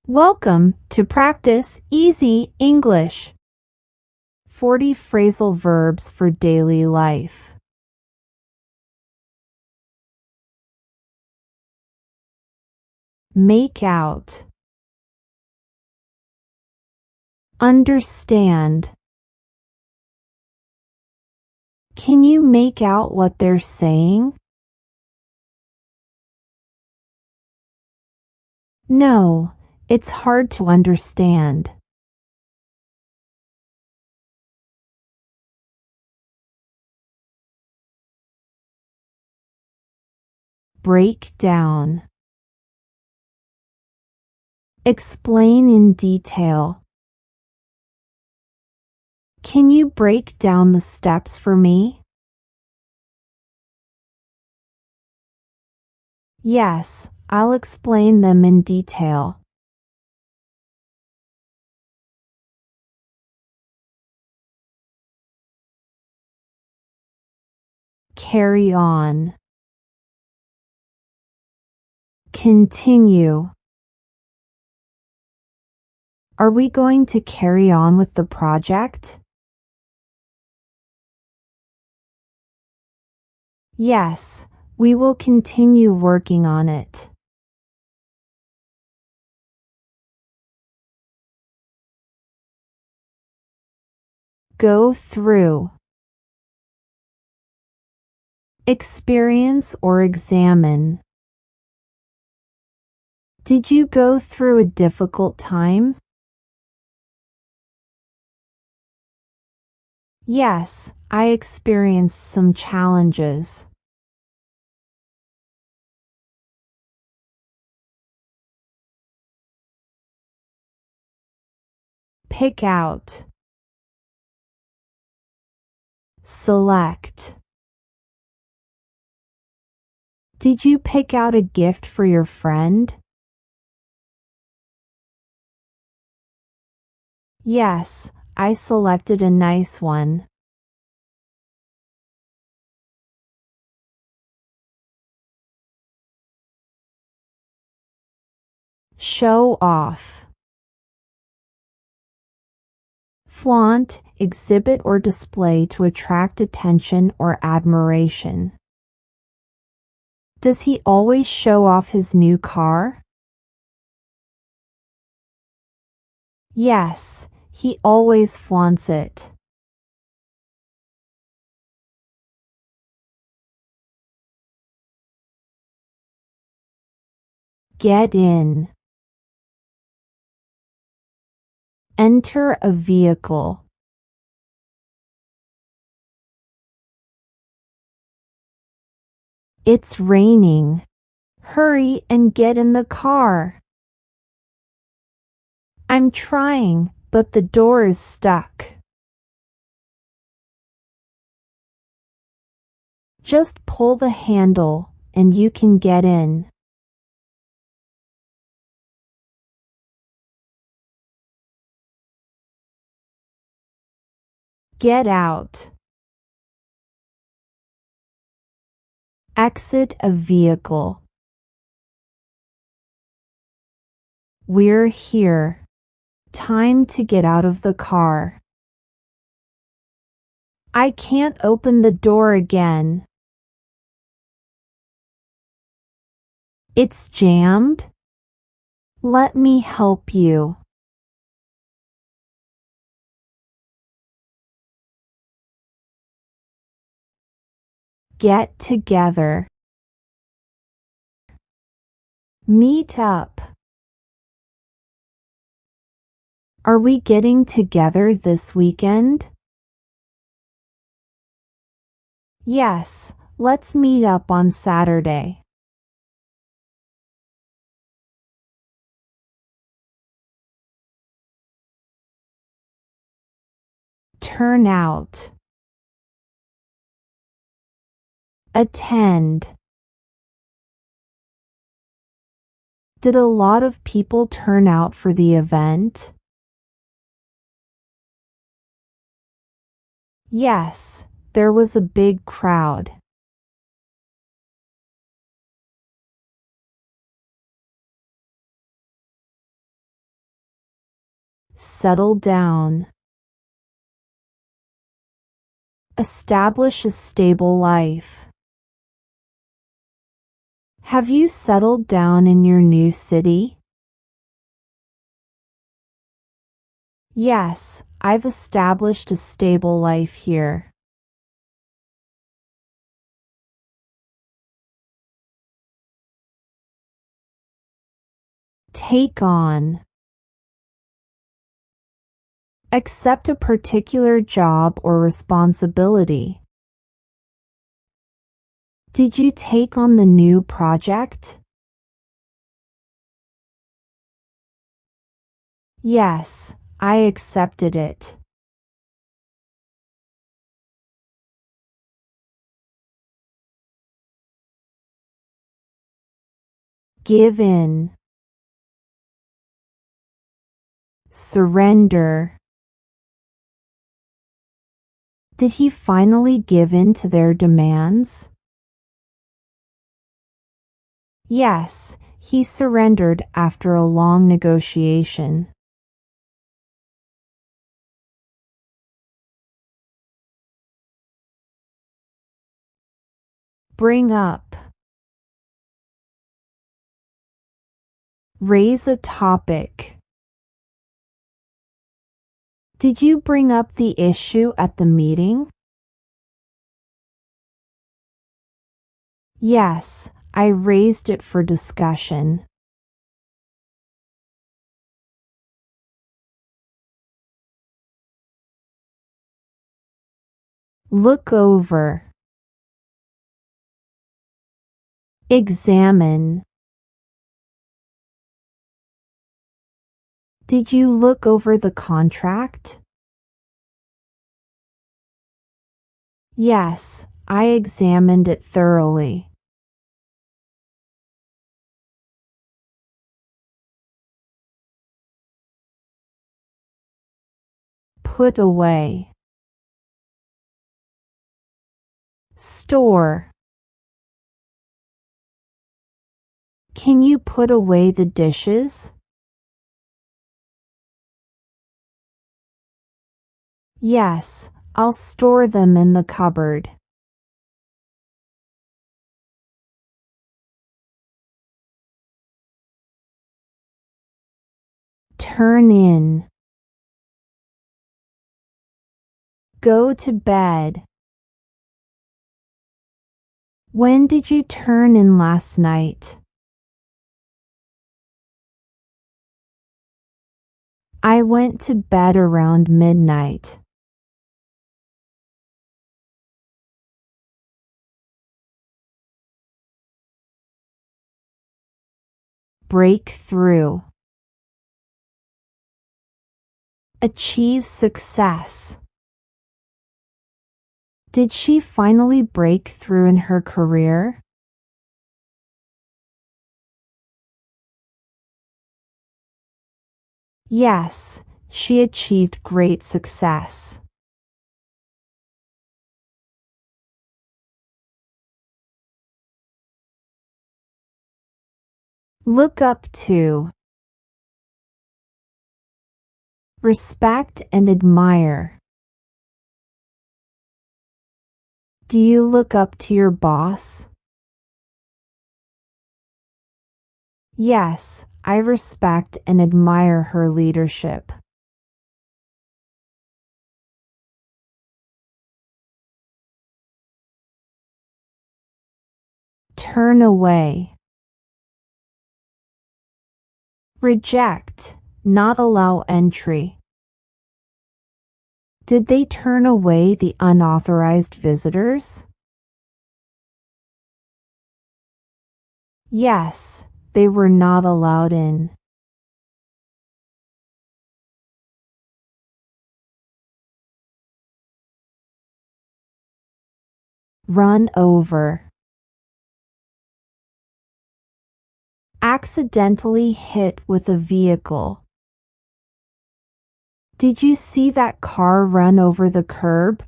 Welcome to Practice Easy English. 40 phrasal verbs for daily life. Make out. Understand. Can you make out what they're saying? No, it's hard to understand. Break down. Explain in detail. Can you break down the steps for me? Yes, I'll explain them in detail. Carry on. Continue. Are we going to carry on with the project? Yes, we will continue working on it. Go through. Experience or examine. Did you go through a difficult time? Yes, I experienced some challenges. Pick out. Select. Did you pick out a gift for your friend? Yes, I selected a nice one. Show off. Flaunt, exhibit or display to attract attention or admiration. Does he always show off his new car? Yes, he always flaunts it. Get in. Enter a vehicle. It's raining. Hurry and get in the car. I'm trying, but the door is stuck. Just pull the handle and you can get in. Get out. Exit a vehicle. We're here. Time to get out of the car. I can't open the door again. It's jammed? Let me help you. Get together. Meet up. Are we getting together this weekend? Yes, let's meet up on Saturday. Turn out. Attend. Did a lot of people turn out for the event? Yes, there was a big crowd. Settle down. Establish a stable life. Have you settled down in your new city? Yes, I've established a stable life here. Take on. Accept a particular job or responsibility. Did you take on the new project? Yes, I accepted it. Give in. Surrender. Did he finally give in to their demands? Yes, he surrendered after a long negotiation. Bring up. Raise a topic. Did you bring up the issue at the meeting? Yes, I raised it for discussion. Look over. Examine. Did you look over the contract? Yes, I examined it thoroughly. Put away. Store. Can you put away the dishes? Yes, I'll store them in the cupboard. Turn in. Go to bed. When did you turn in last night? I went to bed around midnight. Break through. Achieve success. Did she finally break through in her career? Yes, she achieved great success. Look up to. Respect and admire. Do you look up to your boss? Yes, I respect and admire her leadership. Turn away. Reject, not allow entry. Did they turn away the unauthorized visitors? Yes, they were not allowed in. Run over. Accidentally hit with a vehicle. Did you see that car run over the curb?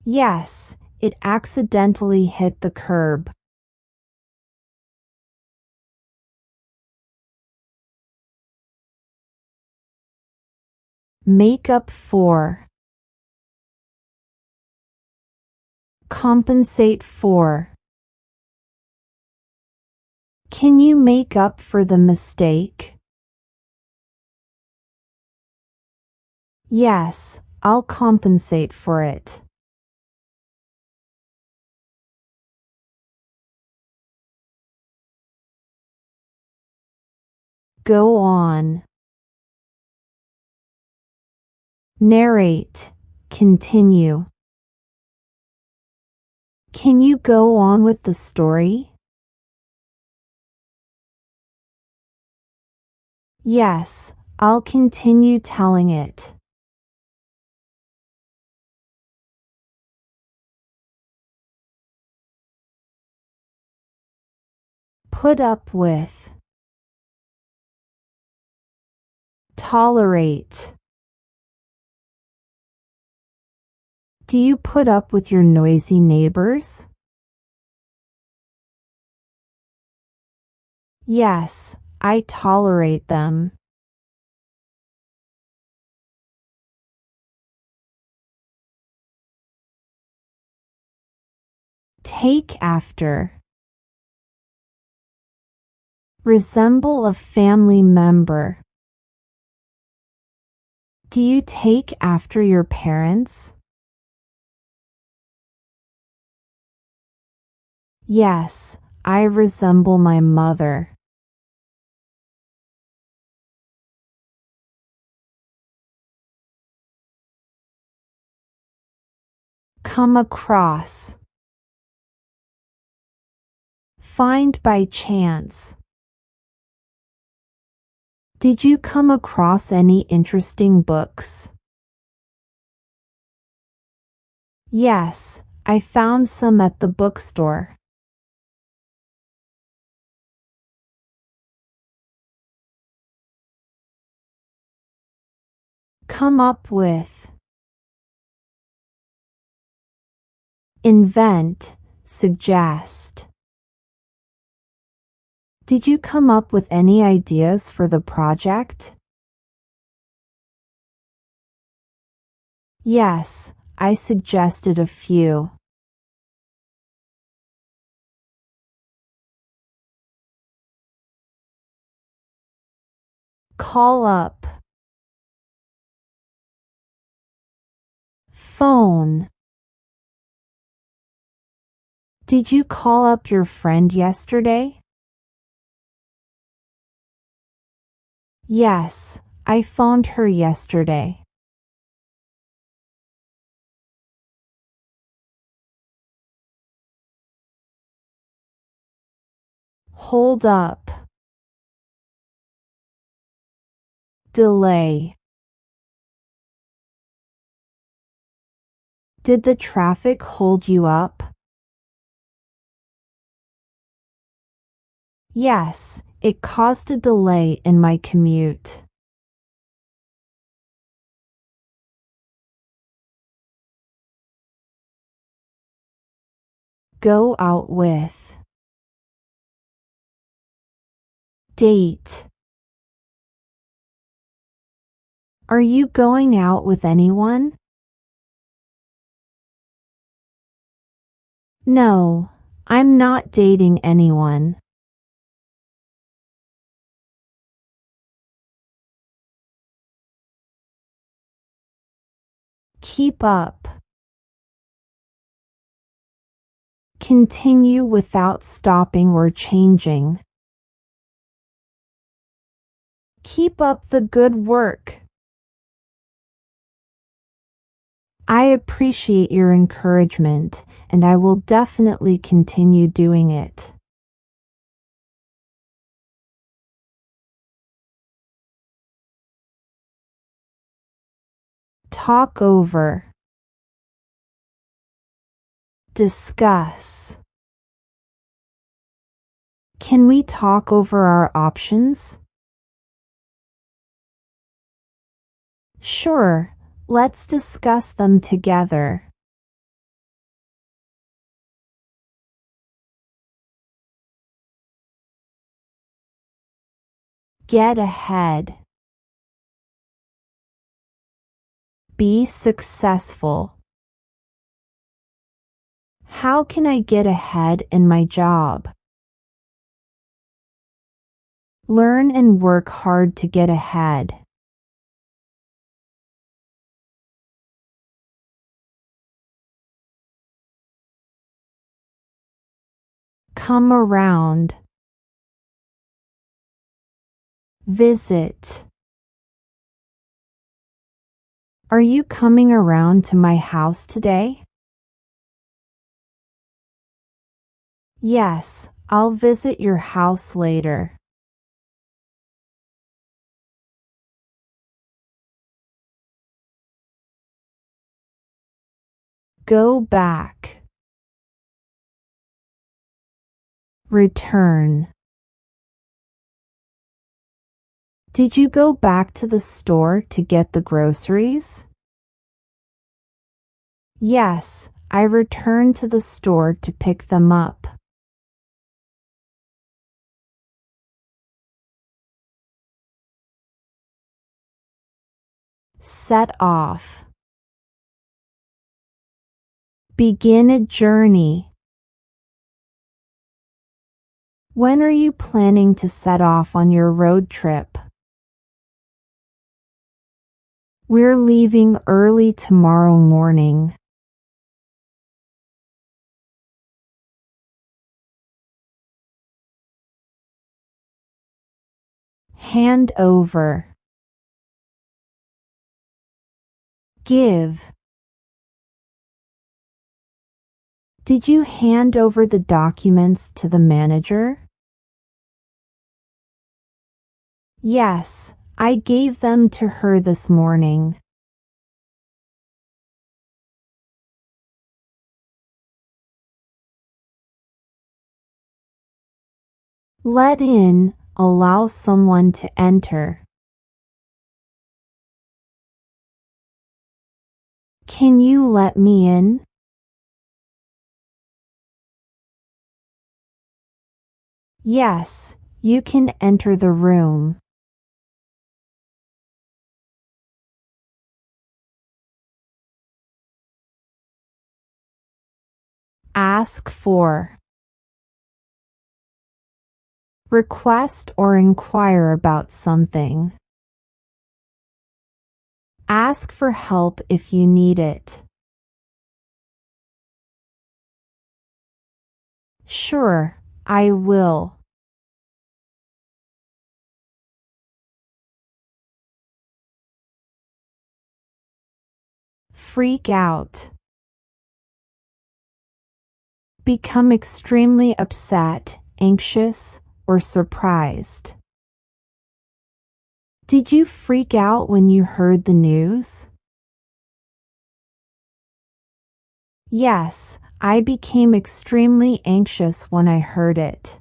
Yes, it accidentally hit the curb. Make up for. Compensate for. Can you make up for the mistake? Yes, I'll compensate for it. Go on. Narrate. Continue. Can you go on with the story? Yes, I'll continue telling it. Put up with. Tolerate. Do you put up with your noisy neighbors? Yes, I tolerate them. Take after. Resemble a family member. Do you take after your parents? Yes, I resemble my mother. Come across. Find by chance. Did you come across any interesting books? Yes, I found some at the bookstore. Come up with. Invent. Suggest. Did you come up with any ideas for the project? Yes, I suggested a few. Call up. Phone. Did you call up your friend yesterday? Yes, I phoned her yesterday. Hold up. Delay. Did the traffic hold you up? Yes, it caused a delay in my commute. Go out with. Date. Are you going out with anyone? No, I'm not dating anyone. Keep up. Continue without stopping or changing. Keep up the good work. I appreciate your encouragement, and I will definitely continue doing it. Talk over. Discuss. Can we talk over our options? Sure, let's discuss them together. Get ahead. Be successful. How can I get ahead in my job? Learn and work hard to get ahead. Come around. Visit. Are you coming around to my house today? Yes, I'll visit your house later. Go back. Return. Did you go back to the store to get the groceries? Yes, I returned to the store to pick them up. Set off. Begin a journey. When are you planning to set off on your road trip? We're leaving early tomorrow morning. Hand over. Give. Did you hand over the documents to the manager? Yes, I gave them to her this morning. Let in, allow someone to enter. Can you let me in? Yes, you can enter the room. Ask for. Request or inquire about something. Ask for help if you need it. Sure, I will. Freak out. Become extremely upset, anxious, or surprised. Did you freak out when you heard the news? Yes, I became extremely anxious when I heard it.